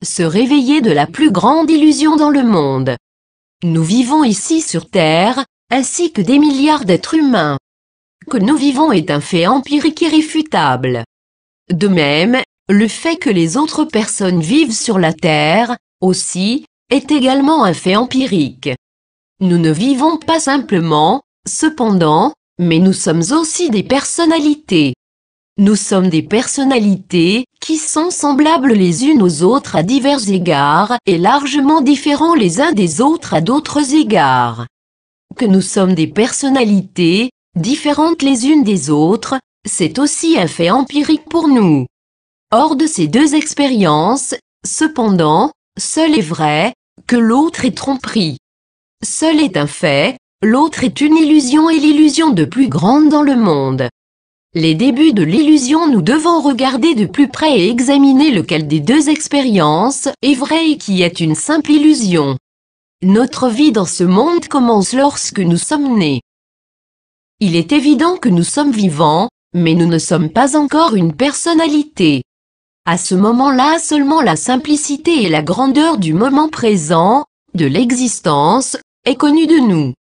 se réveiller de la plus grande illusion dans le monde. Nous vivons ici sur Terre, ainsi que des milliards d'êtres humains. Que nous vivons est un fait empirique irréfutable. De même, le fait que les autres personnes vivent sur la Terre, aussi, est également un fait empirique. Nous ne vivons pas simplement, cependant, mais nous sommes aussi des personnalités. Nous sommes des personnalités qui sont semblables les unes aux autres à divers égards et largement différents les uns des autres à d'autres égards. Que nous sommes des personnalités différentes les unes des autres, c'est aussi un fait empirique pour nous. Hors de ces deux expériences, cependant, seul est vrai, que l'autre est tromperie. Seul est un fait, l'autre est une illusion et l'illusion de plus grande dans le monde. Les débuts de l'illusion nous devons regarder de plus près et examiner lequel des deux expériences est vrai et qui est une simple illusion. Notre vie dans ce monde commence lorsque nous sommes nés. Il est évident que nous sommes vivants, mais nous ne sommes pas encore une personnalité. À ce moment-là seulement la simplicité et la grandeur du moment présent, de l'existence, est connue de nous.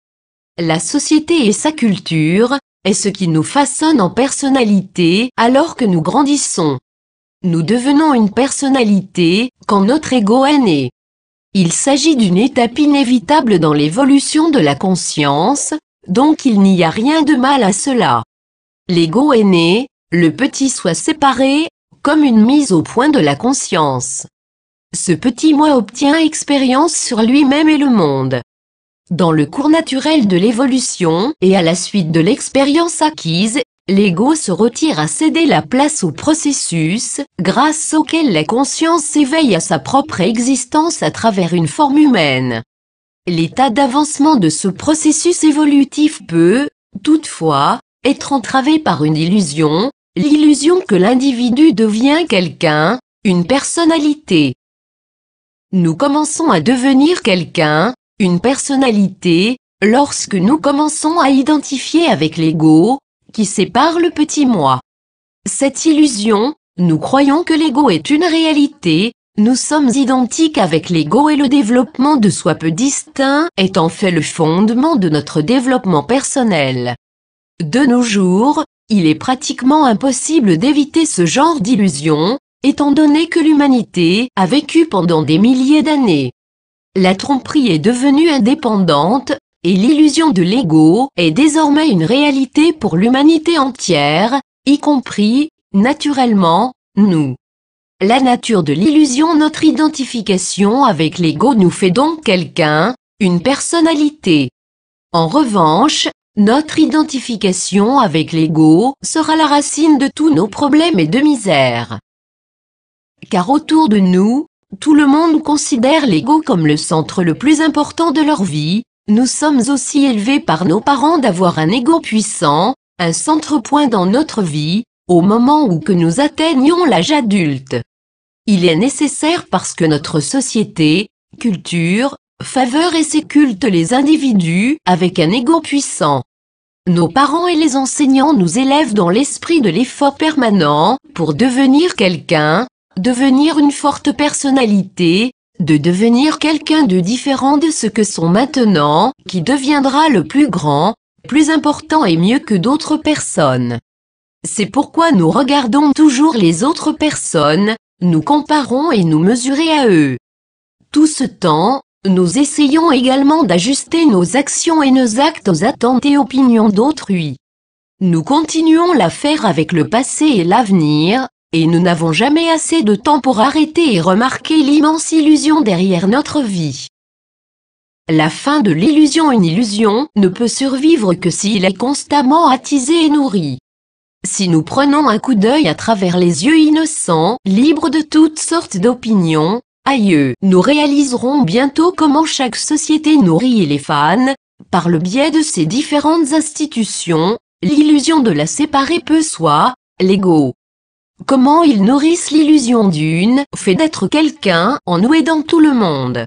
La société et sa culture est ce qui nous façonne en personnalité alors que nous grandissons. Nous devenons une personnalité quand notre ego est né. Il s'agit d'une étape inévitable dans l'évolution de la conscience, donc il n'y a rien de mal à cela. L'ego est né, le petit soi séparé, comme une mise au point de la conscience. Ce petit moi obtient expérience sur lui-même et le monde. Dans le cours naturel de l'évolution et à la suite de l'expérience acquise, l'ego se retire à céder la place au processus, grâce auquel la conscience s'éveille à sa propre existence à travers une forme humaine. L'état d'avancement de ce processus évolutif peut, toutefois, être entravé par une illusion, l'illusion que l'individu devient quelqu'un, une personnalité. Nous commençons à devenir quelqu'un, une personnalité, lorsque nous commençons à identifier avec l'ego, qui sépare le petit moi. Cette illusion, nous croyons que l'ego est une réalité, nous sommes identiques avec l'ego et le développement de soi peu distinct est en fait le fondement de notre développement personnel. De nos jours, il est pratiquement impossible d'éviter ce genre d'illusion, étant donné que l'humanité a vécu pendant des milliers d'années. La tromperie est devenue indépendante, et l'illusion de l'ego est désormais une réalité pour l'humanité entière, y compris, naturellement, nous. La nature de l'illusion, notre identification avec l'ego nous fait donc quelqu'un, une personnalité. En revanche, notre identification avec l'ego sera la racine de tous nos problèmes et de misère. Car autour de nous, tout le monde considère l'ego comme le centre le plus important de leur vie. Nous sommes aussi élevés par nos parents d'avoir un ego puissant, un centre-point dans notre vie, au moment où que nous atteignons l'âge adulte. Il est nécessaire parce que notre société, culture, faveur et séculte les individus avec un ego puissant. Nos parents et les enseignants nous élèvent dans l'esprit de l'effort permanent pour devenir quelqu'un, devenir une forte personnalité, de devenir quelqu'un de différent de ce que sont maintenant, qui deviendra le plus grand, plus important et mieux que d'autres personnes. C'est pourquoi nous regardons toujours les autres personnes, nous comparons et nous mesurer à eux. Tout ce temps, nous essayons également d'ajuster nos actions et nos actes aux attentes et opinions d'autrui. Nous continuons l'affaire avec le passé et l'avenir, et nous n'avons jamais assez de temps pour arrêter et remarquer l'immense illusion derrière notre vie. La fin de l'illusion. Une illusion ne peut survivre que s'il est constamment attisé et nourri. Si nous prenons un coup d'œil à travers les yeux innocents, libres de toutes sortes d'opinions, aïeux, nous réaliserons bientôt comment chaque société nourrit les fans, par le biais de ses différentes institutions, l'illusion de la séparer peu soit, l'ego. Comment ils nourrissent l'illusion d'une fait d'être quelqu'un en nous aidant tout le monde.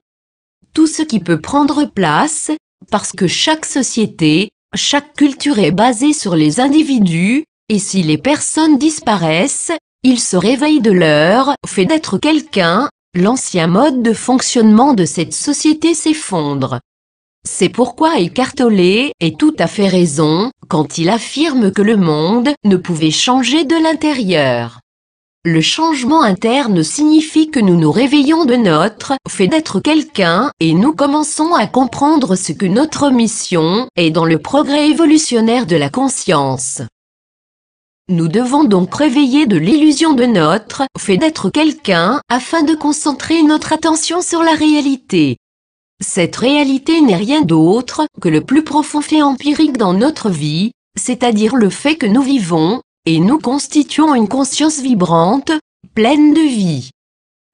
Tout ce qui peut prendre place, parce que chaque société, chaque culture est basée sur les individus, et si les personnes disparaissent, ils se réveillent de leur fait d'être quelqu'un, l'ancien mode de fonctionnement de cette société s'effondre. C'est pourquoi Eckhart Tolle a tout à fait raison quand il affirme que le monde ne pouvait changer de l'intérieur. Le changement interne signifie que nous nous réveillons de notre fait d'être quelqu'un et nous commençons à comprendre ce que notre mission est dans le progrès évolutionnaire de la conscience. Nous devons donc réveiller de l'illusion de notre fait d'être quelqu'un afin de concentrer notre attention sur la réalité. Cette réalité n'est rien d'autre que le plus profond fait empirique dans notre vie, c'est-à-dire le fait que nous vivons, et nous constituons une conscience vibrante, pleine de vie.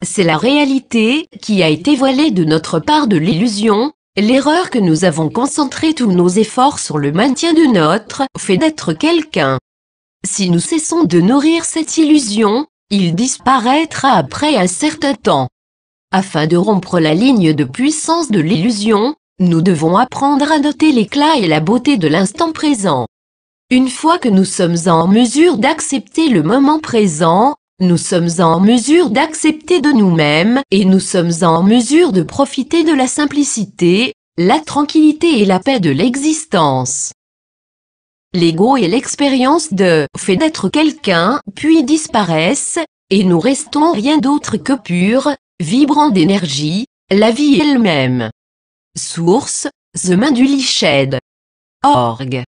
C'est la réalité qui a été voilée de notre part de l'illusion, l'erreur que nous avons concentré tous nos efforts sur le maintien de notre fait d'être quelqu'un. Si nous cessons de nourrir cette illusion, il disparaîtra après un certain temps. Afin de rompre la ligne de puissance de l'illusion, nous devons apprendre à noter l'éclat et la beauté de l'instant présent. Une fois que nous sommes en mesure d'accepter le moment présent, nous sommes en mesure d'accepter de nous-mêmes et nous sommes en mesure de profiter de la simplicité, la tranquillité et la paix de l'existence. L'ego et l'expérience de fait d'être quelqu'un puis disparaissent, et nous restons rien d'autre que pur, vibrant d'énergie, la vie elle-même. Source, The Manduliched. Org.